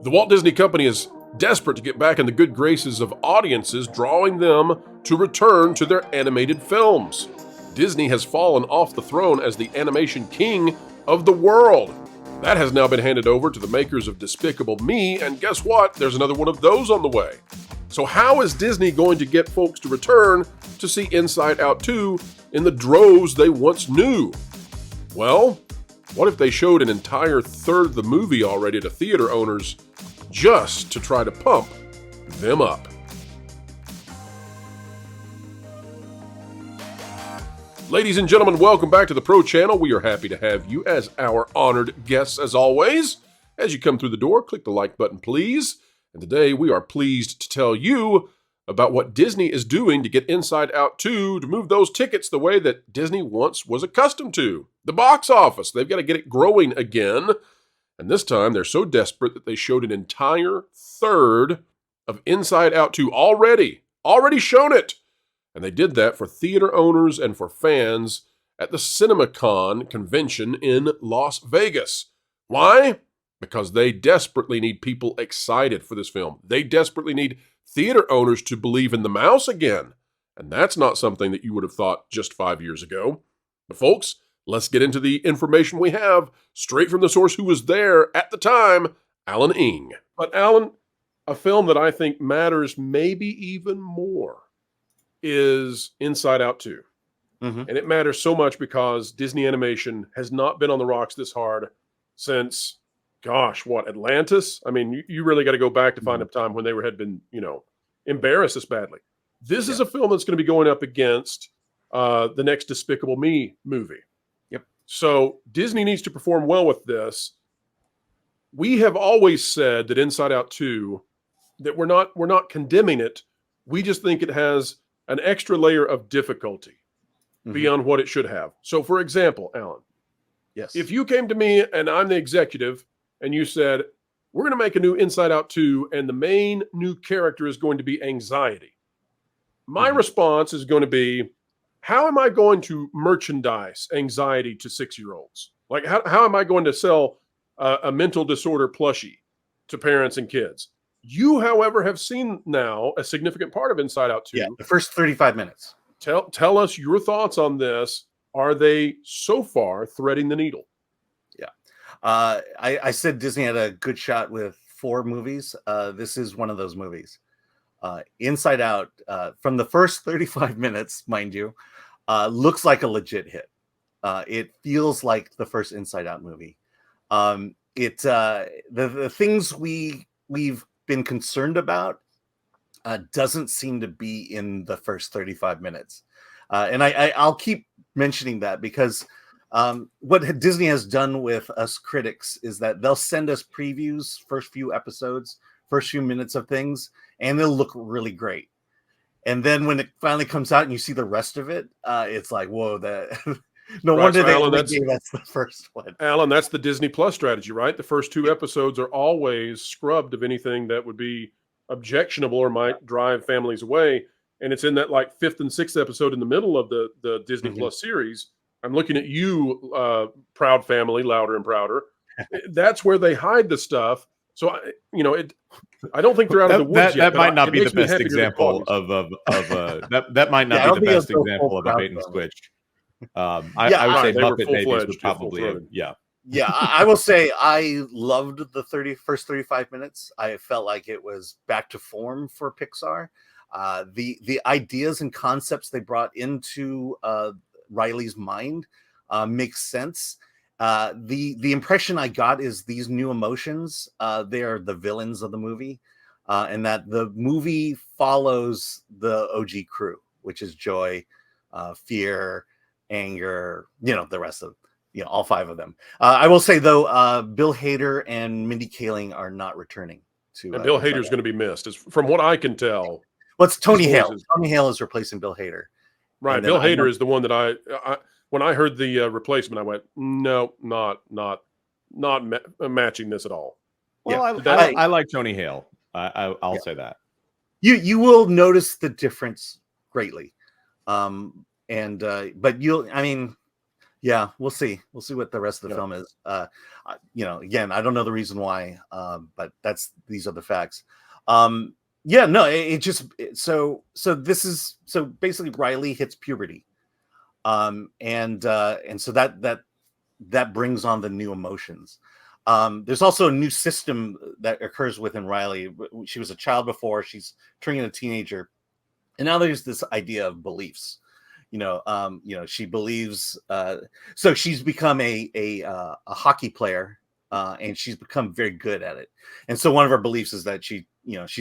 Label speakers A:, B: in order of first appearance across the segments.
A: The Walt Disney Company is desperate to get back in the good graces of audiences, drawing them to return to their animated films. Disney has fallen off the throne as the animation king of the world. That has now been handed over to the makers of Despicable Me, and guess what? There's another one of those on the way. So how is Disney going to get folks to return to see Inside Out 2 in the droves they once knew? Well, what if they showed an entire third of the movie already to theater owners just to try to pump them up? Ladies and gentlemen, welcome back to the Pro Channel. We are happy to have you as our honored guests as always. As you come through the door, click the like button, please. And today we are pleased to tell you about what Disney is doing to get Inside Out 2 to move those tickets the way that Disney once was accustomed to. The box office. They've got to get it growing again. And this time they're so desperate that they showed an entire third of Inside Out 2 already shown it. And they did that for theater owners and for fans at the CinemaCon convention in Las Vegas. Why? Because they desperately need people excited for this film. They desperately need theater owners to believe in the mouse again. And that's not something that you would have thought just 5 years ago. But folks, let's get into the information we have straight from the source who was there at the time, Alan Ng. But Alan, a film that I think matters maybe even more is Inside Out 2. And it matters so much because Disney Animation has not been on the rocks this hard since, gosh, what, Atlantis? I mean, you really got to go back to find a time when they had been, embarrassed this badly. This is a film that's going to be going up against the next Despicable Me movie. So Disney needs to perform well with this. We have always said that Inside Out 2, that we're not condemning it. We just think it has an extra layer of difficulty beyond what it should have. So for example, Alan, if you came to me and I'm the executive and you said, we're going to make a new Inside Out 2 and the main new character is going to be anxiety. My response is going to be, how am I going to merchandise anxiety to 6-year-olds? Like, how am I going to sell a mental disorder plushie to parents and kids? You, however, have seen now a significant part of Inside Out 2.
B: Yeah, the first 35 minutes.
A: Tell us your thoughts on this. Are they so far threading the needle?
B: Yeah. I said Disney had a good shot with 4 movies. This is one of those movies. Inside Out, from the first 35 minutes, mind you, looks like a legit hit. It feels like the first Inside Out movie. The things we've been concerned about doesn't seem to be in the first 35 minutes. And I'll keep mentioning that because what Disney has done with us critics is that they'll send us previews, first few episodes, first few minutes of things, and they'll look really great. And then when it finally comes out and you see the rest of it, it's like, whoa, no wonder they gave us the first one.
A: Alan, that's the Disney Plus strategy, right? The first 2 episodes are always scrubbed of anything that would be objectionable or might drive families away. And it's in that like 5th and 6th episode in the middle of the Disney Plus series. I'm looking at you, proud family, louder and prouder. That's where they hide the stuff. So, I don't think they're out of the woods yet.
C: That might not be the best example of that might not be the best example of a bait and switch. I would say Muppet Babies would probably,
B: Yeah, I will say I loved the first 35 minutes. I felt like it was back to form for Pixar. The ideas and concepts they brought into Riley's mind makes sense. The impression I got is these new emotions, they are the villains of the movie, and that the movie follows the OG crew, which is joy, fear, anger, the rest of all 5 of them. I will say though, Bill Hader and Mindy Kaling are not returning to.
A: And Bill Hader's going to be missed, from what I can tell.
B: What's Tony Hale? Tony Hale is replaching Bill Hader.
A: Right, Bill Hader is the one that I when I heard the replacement, I went, no, not matching this at all.
C: Well, yeah. I like Tony Hale. I'll say that.
B: You will notice the difference greatly, but Yeah, we'll see. We'll see what the rest of the film is. Again, I don't know the reason why, but these are the facts. No, so basically Riley hits puberty, and so that brings on the new emotions. There's also a new system that occurs within Riley. She was a child before; she's turning a teenager, and now there's this idea of beliefs. She believes. So she's become a hockey player, and she's become very good at it. And so one of her beliefs is that she's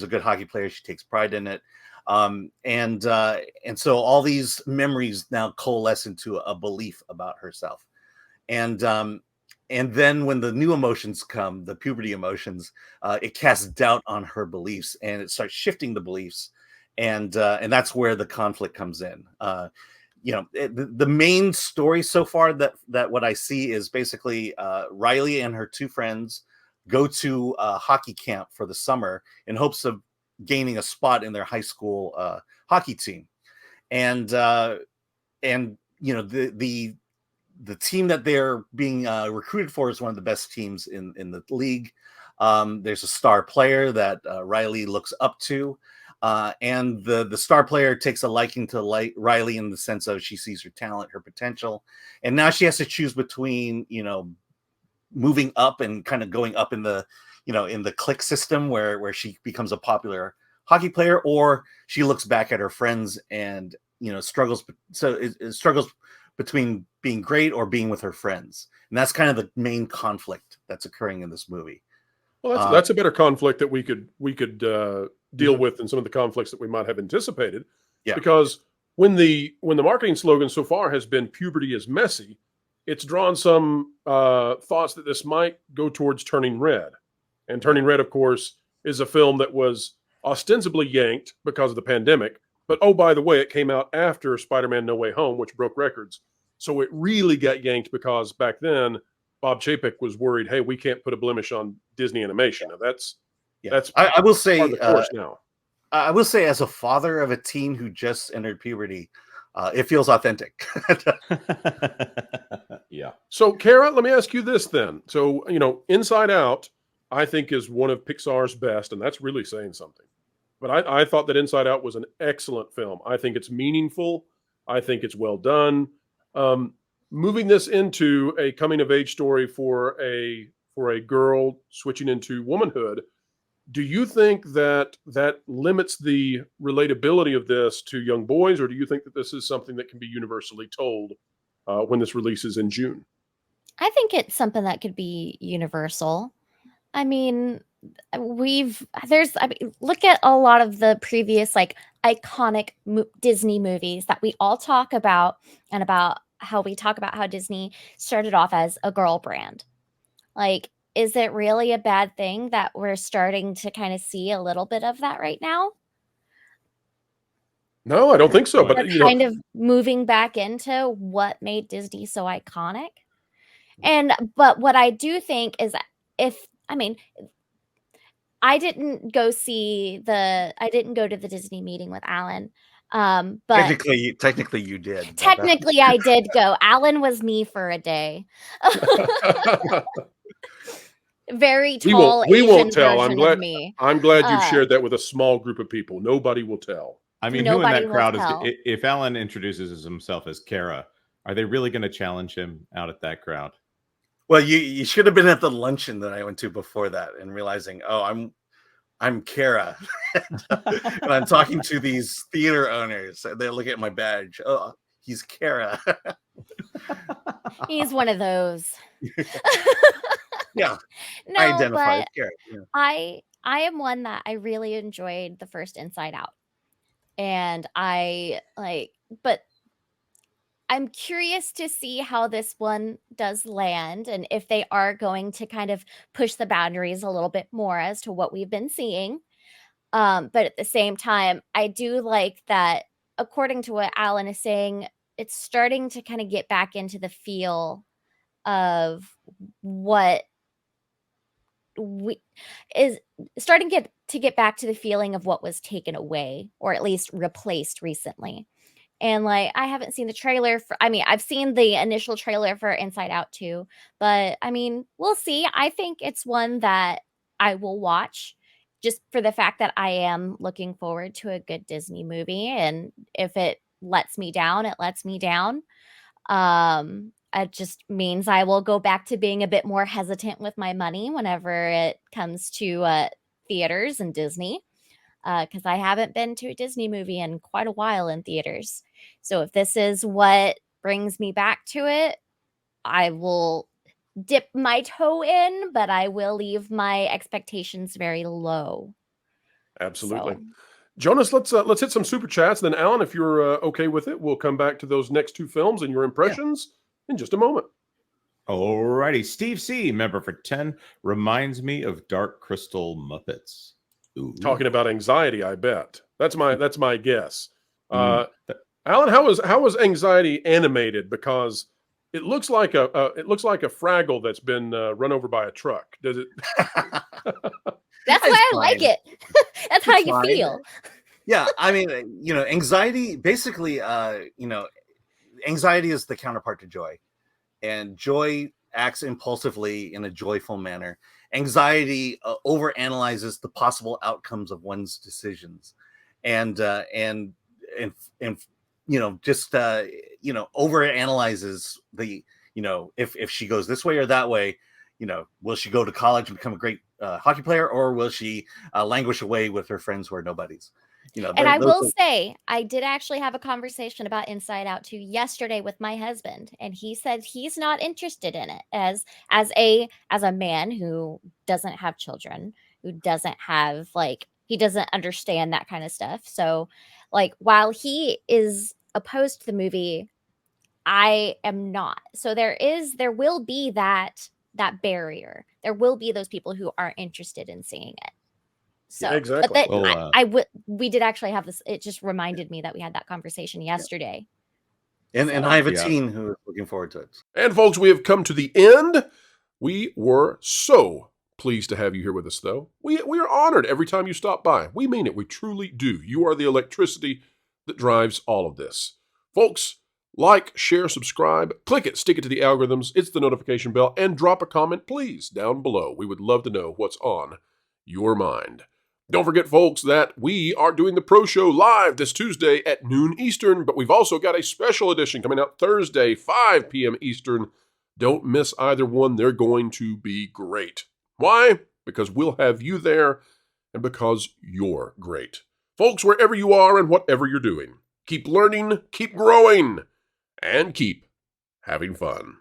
B: a good hockey player. She takes pride in it, and so all these memories now coalesce into a belief about herself. And then when the new emotions come, the puberty emotions, it casts doubt on her beliefs, and it starts shifting the beliefs, and that's where the conflict comes in. The main story so far that what I see is basically Riley and her two friends go to a hockey camp for the summer in hopes of gaining a spot in their high school hockey team, and the team that they're being recruited for is one of the best teams in the league. There's a star player that Riley looks up to. And the star player takes a liking to Riley in the sense of she sees her talent, her potential. And now she has to choose between, moving up and kind of going up in the click system where she becomes a popular hockey player, or she looks back at her friends and, struggles. So it struggles between being great or being with her friends. And that's kind of the main conflict that's occurring in this movie.
A: Well, that's a better conflict that we could deal with than some of the conflicts that we might have anticipated. Yeah. Because when the marketing slogan so far has been "puberty is messy," it's drawn some thoughts that this might go towards Turning Red. And Turning Red, of course, is a film that was ostensibly yanked because of the pandemic. But oh, by the way, it came out after Spider-Man: No Way Home, which broke records. So it really got yanked because back then Bob Chapek was worried, hey, we can't put a blemish on Disney animation. Now that's
B: I will say
A: now.
B: I will say, as a father of a teen who just entered puberty, it feels authentic.
A: Yeah. So, Kara, let me ask you this then. So, Inside Out, I think, is one of Pixar's best, and that's really saying something. But I thought that Inside Out was an excellent film. I think it's meaningful. I think it's well done. Moving this into a coming-of-age story for a girl switching into womanhood, do you think that limits the relatability of this to young boys, or do you think that this is something that can be universally told when this releases in June?
D: I think it's something that could be universal. I mean, look at a lot of the previous iconic Disney movies that we all talk about, and about how we talk about how Disney started off as a girl brand. Is it really a bad thing that we're starting to kind of see a little bit of that right now?
A: No, I don't think so. But
D: we're kind of moving back into what made Disney so iconic. But what I do think is that I didn't go to the Disney meeting with Alan. But
B: technically you did.
D: Technically I did go. Alan was me for a day. Very tall.
A: We won't tell. I'm glad.
D: Me.
A: I'm glad you've shared that with a small group of people. Nobody will tell.
C: I mean, who in that crowd is? If Alan introduces himself as Kara, are they really going to challenge him out at that crowd?
B: Well, you should have been at the luncheon that I went to before that, and realizing, oh, I'm Kara, and I'm talking to these theater owners. They look at my badge. Oh, he's Kara.
D: He's one of those.
B: Yeah,
D: no,
B: I identify as Kara. Yeah.
D: I am one that I really enjoyed the first Inside Out, and but I'm curious to see how this one does land, and if they are going to kind of push the boundaries a little bit more as to what we've been seeing. But at the same time, I do like that, according to what Alan is saying, it's starting to kind of get back into the feel of what is starting to get back to the feeling of what was taken away, or at least replaced recently. And like, I haven't seen the trailer for, I mean, I've seen the initial trailer for Inside Out 2, but I mean, we'll see. I think it's one that I will watch just for the fact that I am looking forward to a good Disney movie. And if it lets me down, it lets me down. It just means I will go back to being a bit more hesitant with my money whenever it comes to theaters and Disney, because I haven't been to a Disney movie in quite a while in theaters. So if this is what brings me back to it, I will dip my toe in, but I will leave my expectations very low.
A: Absolutely.
D: So.
A: Jonas, let's hit some super chats. Then, Alan, if you're okay with it, we'll come back to those next two films and your impressions in just a moment.
C: Alrighty. Steve C., member for 10, reminds me of Dark Crystal Muppets. Ooh.
A: Talking about anxiety, I bet. That's my guess. Alan, how was Anxiety animated? Because it looks like a Fraggle that's been run over by a truck. Does it?
D: That's why I like it. That's how you feel.
B: Yeah, I mean, Anxiety basically, Anxiety is the counterpart to joy, and joy acts impulsively in a joyful manner. Anxiety overanalyzes the possible outcomes of one's decisions, and overanalyzes the, if she goes this way or that way, will she go to college and become a great hockey player, or will she languish away with her friends who are nobodies?
D: And I will say, I did actually have a conversation about Inside Out 2 yesterday with my husband, and he said he's not interested in it as a man who doesn't have children, who doesn't have, like, he doesn't understand that kind of stuff. So, like, while he is opposed to the movie, I am not. So there will be that barrier. There will be those people who aren't interested in seeing it. So,
A: yeah, exactly.
D: But we did actually have this. It just reminded me that we had that conversation yesterday.
B: And I have a teen who is looking forward to it.
A: And folks, we have come to the end. We were so pleased to have you here with us, though. We are honored every time you stop by. We mean it. We truly do. You are the electricity that drives all of this. Folks, like, share, subscribe, click it, stick it to the algorithms, it's the notification bell, and drop a comment, please, down below. We would love to know what's on your mind. Don't forget, folks, that we are doing the Pro Show live this Tuesday at noon Eastern, but we've also got a special edition coming out Thursday, 5 p.m. Eastern. Don't miss either one. They're going to be great. Why? Because we'll have you there, and because you're great. Folks, wherever you are and whatever you're doing, keep learning, keep growing, and keep having fun.